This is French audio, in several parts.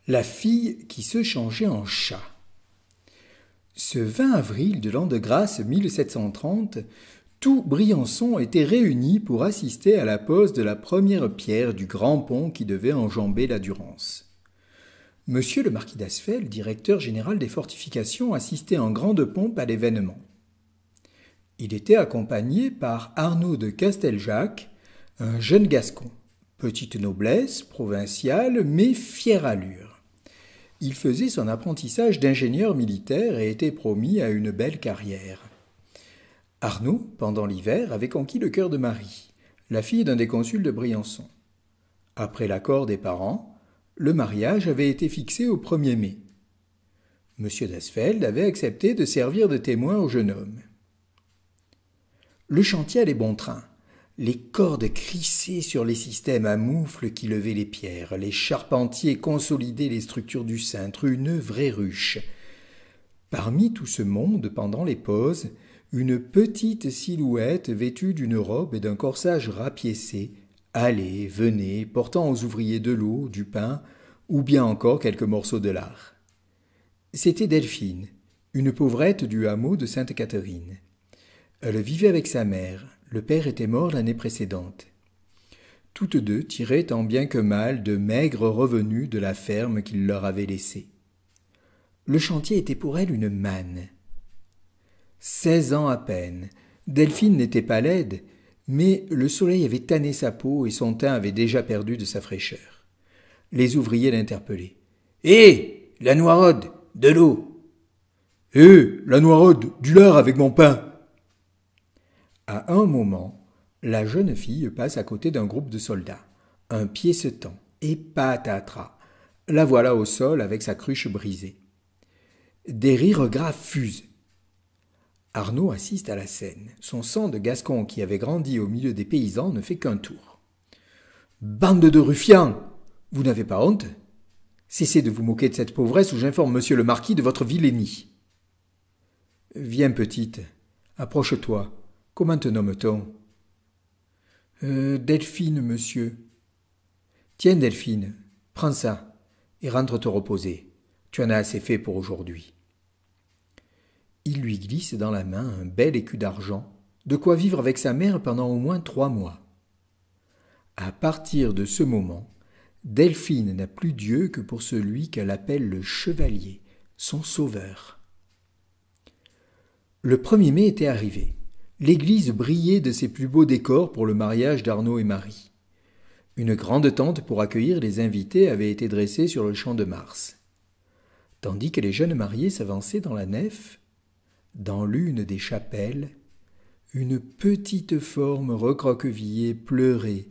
La fille qui se changeait en chat. Ce 20 avril de l'an de grâce 1730, tout Briançon était réuni pour assister à la pose de la première pierre du grand pont qui devait enjamber la Durance. Monsieur le marquis d'Asfeld, directeur général des fortifications, assistait en grande pompe à l'événement. Il était accompagné par Arnaud de Casteljac, un jeune Gascon, petite noblesse, provinciale, mais fière allure. Il faisait son apprentissage d'ingénieur militaire et était promis à une belle carrière. Arnaud, pendant l'hiver, avait conquis le cœur de Marie, la fille d'un des consuls de Briançon. Après l'accord des parents, le mariage avait été fixé au 1er mai. Monsieur d'Asfeld avait accepté de servir de témoin au jeune homme. Le chantier allait bon train. Les cordes crissaient sur les systèmes à moufles qui levaient les pierres. Les charpentiers consolidaient les structures du cintre, une vraie ruche. Parmi tout ce monde, pendant les pauses, une petite silhouette vêtue d'une robe et d'un corsage rapiécé allait, venait, portant aux ouvriers de l'eau, du pain ou bien encore quelques morceaux de lard. C'était Delphine, une pauvrette du hameau de Sainte-Catherine. Elle vivait avec sa mère. Le père était mort l'année précédente. Toutes deux tiraient tant bien que mal de maigres revenus de la ferme qu'il leur avait laissée. Le chantier était pour elle une manne. 16 ans à peine. Delphine n'était pas laide, mais le soleil avait tanné sa peau et son teint avait déjà perdu de sa fraîcheur. Les ouvriers l'interpellaient. « Hé, la noiraude, de l'eau !»« Hé, la noiraude, du lard avec mon pain !» À un moment, la jeune fille passe à côté d'un groupe de soldats. Un pied se tend, et patatras. La voilà au sol avec sa cruche brisée. Des rires graves fusent. Arnaud assiste à la scène. Son sang de Gascon qui avait grandi au milieu des paysans ne fait qu'un tour. « Bande de ruffians ! Vous n'avez pas honte ? Cessez de vous moquer de cette pauvresse ou j'informe monsieur le marquis de votre vilainie. »« Viens, petite, approche-toi. Comment te nomme-t-on ? » Delphine, monsieur. »« Tiens, Delphine, prends ça et rentre te reposer. Tu en as assez fait pour aujourd'hui. » Il lui glisse dans la main un bel écu d'argent, de quoi vivre avec sa mère pendant au moins 3 mois. À partir de ce moment, Delphine n'a plus Dieu que pour celui qu'elle appelle le chevalier, son sauveur. Le 1er mai était arrivé. L'église brillait de ses plus beaux décors pour le mariage d'Arnaud et Marie. Une grande tente pour accueillir les invités avait été dressée sur le champ de Mars. Tandis que les jeunes mariés s'avançaient dans la nef, dans l'une des chapelles, une petite forme recroquevillée pleurait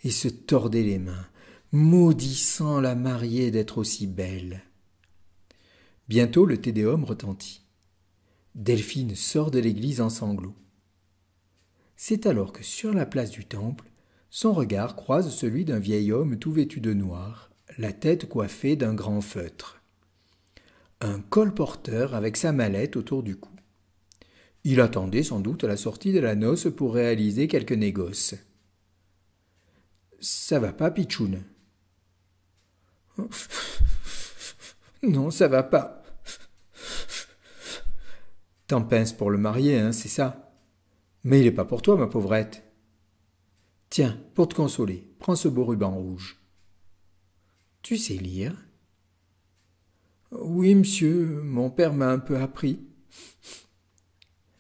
et se tordait les mains, maudissant la mariée d'être aussi belle. Bientôt le Tédéum retentit. Delphine sort de l'église en sanglots. C'est alors que sur la place du temple, son regard croise celui d'un vieil homme tout vêtu de noir, la tête coiffée d'un grand feutre. Un colporteur avec sa mallette autour du cou. Il attendait sans doute la sortie de la noce pour réaliser quelques négoces. « Ça va pas, Pitchoun ?»« Non, ça va pas. »« T'en pinces pour le marier, hein, c'est ça ? Mais il est pas pour toi, ma pauvrette. Tiens, pour te consoler, prends ce beau ruban rouge. »« Tu sais lire ? » ?»« Oui, monsieur, mon père m'a un peu appris. »«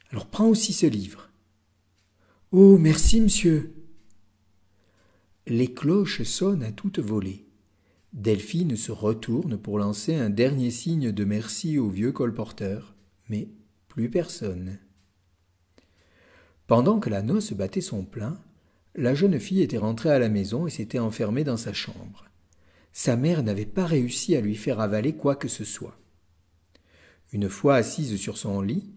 Alors prends aussi ce livre. »« Oh, merci, monsieur. » Les cloches sonnent à toute volée. Delphine se retourne pour lancer un dernier signe de merci au vieux colporteur, mais plus personne. Pendant que la noce battait son plein, la jeune fille était rentrée à la maison et s'était enfermée dans sa chambre. Sa mère n'avait pas réussi à lui faire avaler quoi que ce soit. Une fois assise sur son lit,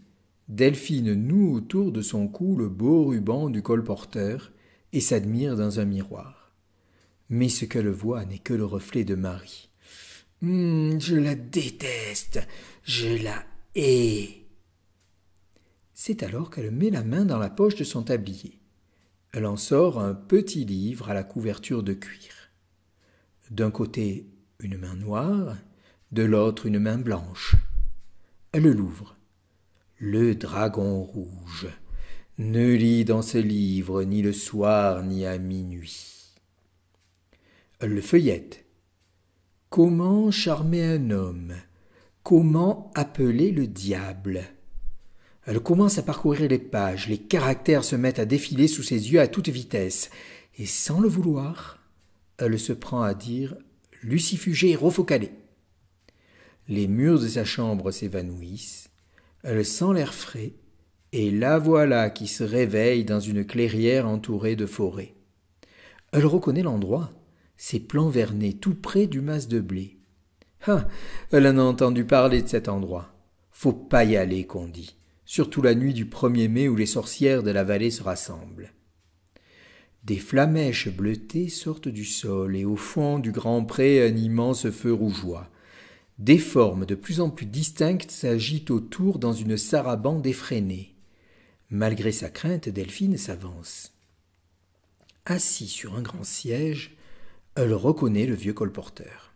Delphine noue autour de son cou le beau ruban du colporteur et s'admire dans un miroir. Mais ce qu'elle voit n'est que le reflet de Marie. « Je la déteste, je la hais !» C'est alors qu'elle met la main dans la poche de son tablier. Elle en sort un petit livre à la couverture de cuir. D'un côté, une main noire de l'autre une main blanche. Elle l'ouvre. Le dragon rouge. Ne lis dans ce livre ni le soir ni à minuit. Elle le feuillette. Comment charmer un homme? Comment appeler le diable? Elle commence à parcourir les pages, les caractères se mettent à défiler sous ses yeux à toute vitesse, et sans le vouloir, elle se prend à dire « Lucifugé Rofocalé ». Les murs de sa chambre s'évanouissent, elle sent l'air frais, et la voilà qui se réveille dans une clairière entourée de forêts. Elle reconnaît l'endroit, ses plants vernés tout près du mas de blé. Ah, elle en a entendu parler de cet endroit. Faut pas y aller, qu'on dit, surtout la nuit du 1er mai où les sorcières de la vallée se rassemblent. Des flamèches bleutées sortent du sol et au fond du grand pré un immense feu rougeoie. Des formes de plus en plus distinctes s'agitent autour dans une sarabande effrénée. Malgré sa crainte, Delphine s'avance. Assis sur un grand siège, elle reconnaît le vieux colporteur.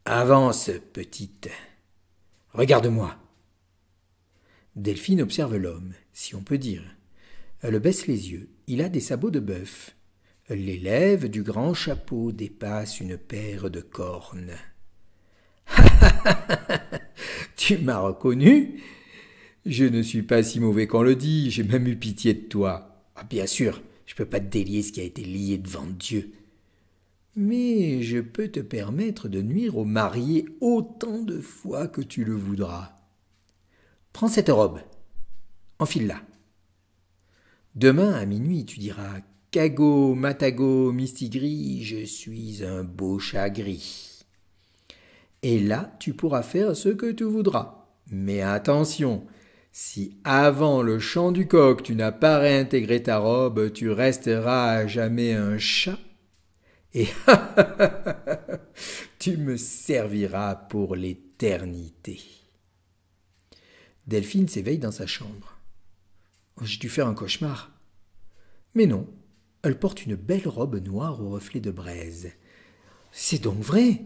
« Avance, petite. Regarde-moi. » Delphine observe l'homme, si on peut dire. Elle baisse les yeux. Il a des sabots de bœuf. Les lèvres du grand chapeau dépassent une paire de cornes. « Tu m'as reconnu? Je ne suis pas si mauvais qu'on le dit, j'ai même eu pitié de toi. Ah, bien sûr, je ne peux pas te délier ce qui a été lié devant Dieu. Mais je peux te permettre de nuire aux mariés autant de fois que tu le voudras. Prends cette robe, enfile-la. Demain à minuit, tu diras « Cago, Matago, Mistigris, je suis un beau chat gris. » Et là, tu pourras faire ce que tu voudras. Mais attention, si avant le chant du coq tu n'as pas réintégré ta robe, tu resteras à jamais un chat. Et tu me serviras pour l'éternité. Delphine s'éveille dans sa chambre. J'ai dû faire un cauchemar. Mais non, elle porte une belle robe noire au reflet de braise. C'est donc vrai.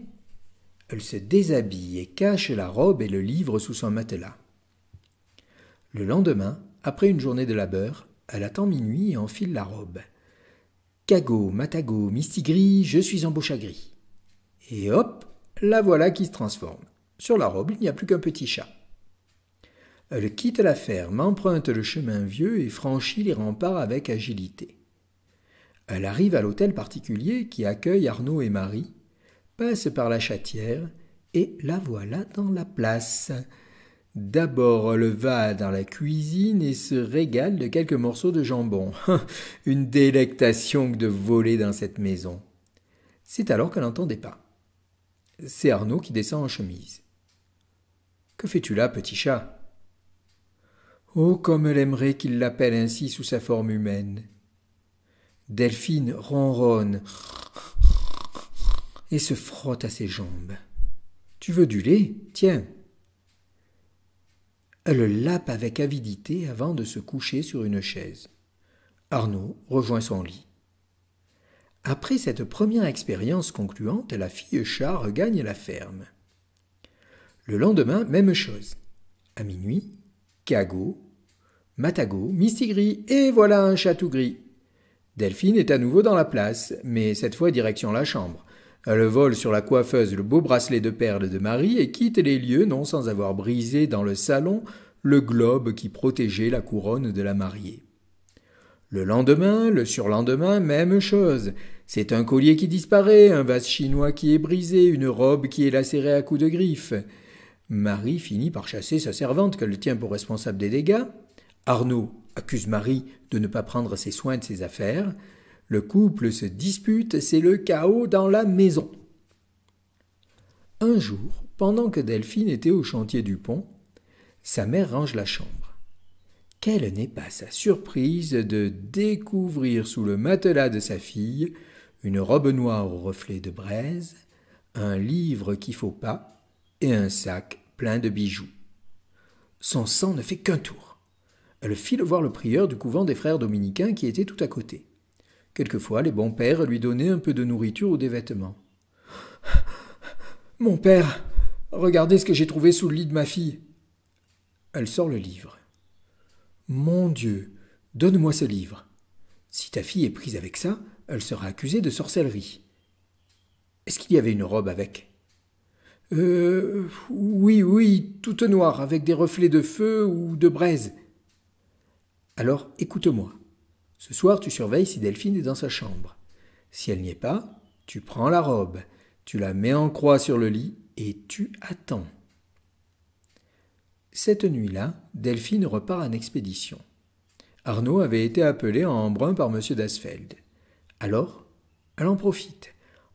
Elle se déshabille et cache la robe et le livre sous son matelas. Le lendemain, après une journée de labeur, elle attend minuit et enfile la robe. Cago, Matago, Mistigris, je suis en beau chat gris. Et hop, la voilà qui se transforme. Sur la robe, il n'y a plus qu'un petit chat. Elle quitte la ferme, emprunte le chemin vieux et franchit les remparts avec agilité. Elle arrive à l'hôtel particulier qui accueille Arnaud et Marie, passe par la chatière et la voilà dans la place. D'abord, elle va dans la cuisine et se régale de quelques morceaux de jambon. Une délectation que de voler dans cette maison. C'est alors qu'elle entend des pas. C'est Arnaud qui descend en chemise. « Que fais-tu là, petit chat ?» Oh, comme elle aimerait qu'il l'appelle ainsi sous sa forme humaine. Delphine ronronne et se frotte à ses jambes. « Tu veux du lait? Tiens !» Elle le lappe avec avidité avant de se coucher sur une chaise. Arnaud rejoint son lit. Après cette première expérience concluante, la fille chat regagne la ferme. Le lendemain, même chose. À minuit, Cago, Matago, Mistigris, et voilà un chat tout gris. Delphine est à nouveau dans la place, mais cette fois direction la chambre. Elle vole sur la coiffeuse le beau bracelet de perles de Marie et quitte les lieux, non sans avoir brisé dans le salon le globe qui protégeait la couronne de la mariée. Le lendemain, le surlendemain, même chose. C'est un collier qui disparaît, un vase chinois qui est brisé, une robe qui est lacérée à coups de griffes. Marie finit par chasser sa servante qu'elle tient pour responsable des dégâts. Arnaud accuse Marie de ne pas prendre ses soins de ses affaires. Le couple se dispute, c'est le chaos dans la maison. Un jour, pendant que Delphine était au chantier du pont, sa mère range la chambre. Quelle n'est pas sa surprise de découvrir sous le matelas de sa fille une robe noire au reflet de braise, un livre qui faut pas et un sac plein de bijoux. Son sang ne fait qu'un tour. Elle file voir le prieur du couvent des frères dominicains qui était tout à côté. Quelquefois, les bons pères lui donnaient un peu de nourriture ou des vêtements. Mon père, regardez ce que j'ai trouvé sous le lit de ma fille. Elle sort le livre. Mon Dieu, donne-moi ce livre. Si ta fille est prise avec ça, elle sera accusée de sorcellerie. Est-ce qu'il y avait une robe avec? Oui, toute noire, avec des reflets de feu ou de braise. Alors, écoute-moi. Ce soir, tu surveilles si Delphine est dans sa chambre. Si elle n'y est pas, tu prends la robe, tu la mets en croix sur le lit et tu attends. Cette nuit-là, Delphine repart en expédition. Arnaud avait été appelé en Embrun par M. d'Asfeld. Alors, elle en profite,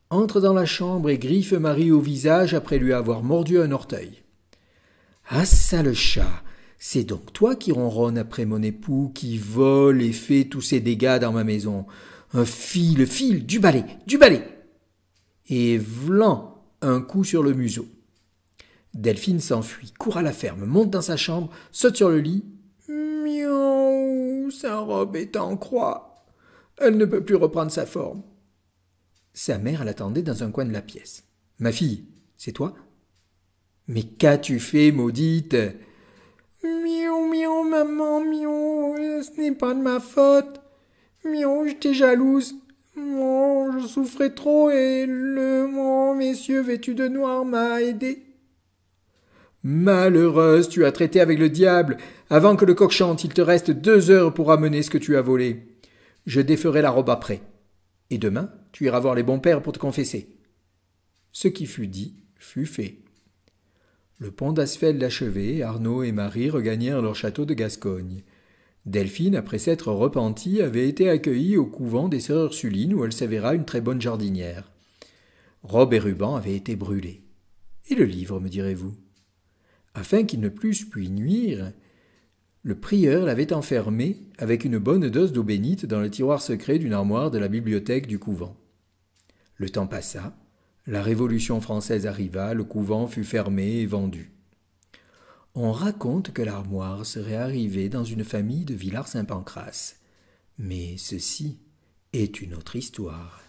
entre dans la chambre et griffe Marie au visage après lui avoir mordu un orteil. « Ah ça le chat, c'est donc toi qui ronronne après mon époux, qui vole et fait tous ces dégâts dans ma maison. Un fil, du balai !» Et vlan, un coup sur le museau. Delphine s'enfuit, court à la ferme, monte dans sa chambre, saute sur le lit. Miaou, sa robe est en croix. Elle ne peut plus reprendre sa forme. Sa mère l'attendait dans un coin de la pièce. « Ma fille, c'est toi ?»« Mais qu'as-tu fait, maudite ?»« Miaou, maman, miaou, ce n'est pas de ma faute. Miaou, j'étais jalouse. Je souffrais trop et le messieurs vêtu de noir m'a aidé. »« Malheureuse, tu as traité avec le diable. Avant que le coq chante, il te reste 2 heures pour amener ce que tu as volé. Je déferai la robe après. Et demain, tu iras voir les bons pères pour te confesser. » Ce qui fut dit fut fait. Le pont d'Asfeld achevé, Arnaud et Marie regagnèrent leur château de Gascogne. Delphine, après s'être repentie, avait été accueillie au couvent des sœurs Ursulines où elle s'avéra une très bonne jardinière. Robe et ruban avaient été brûlés. Et le livre, me direz-vous? Afin qu'il ne puisse plus nuire, le prieur l'avait enfermé avec une bonne dose d'eau bénite dans le tiroir secret d'une armoire de la bibliothèque du couvent. Le temps passa, la Révolution française arriva, le couvent fut fermé et vendu. On raconte que l'armoire serait arrivée dans une famille de Villars-Saint-Pancrace. Mais ceci est une autre histoire.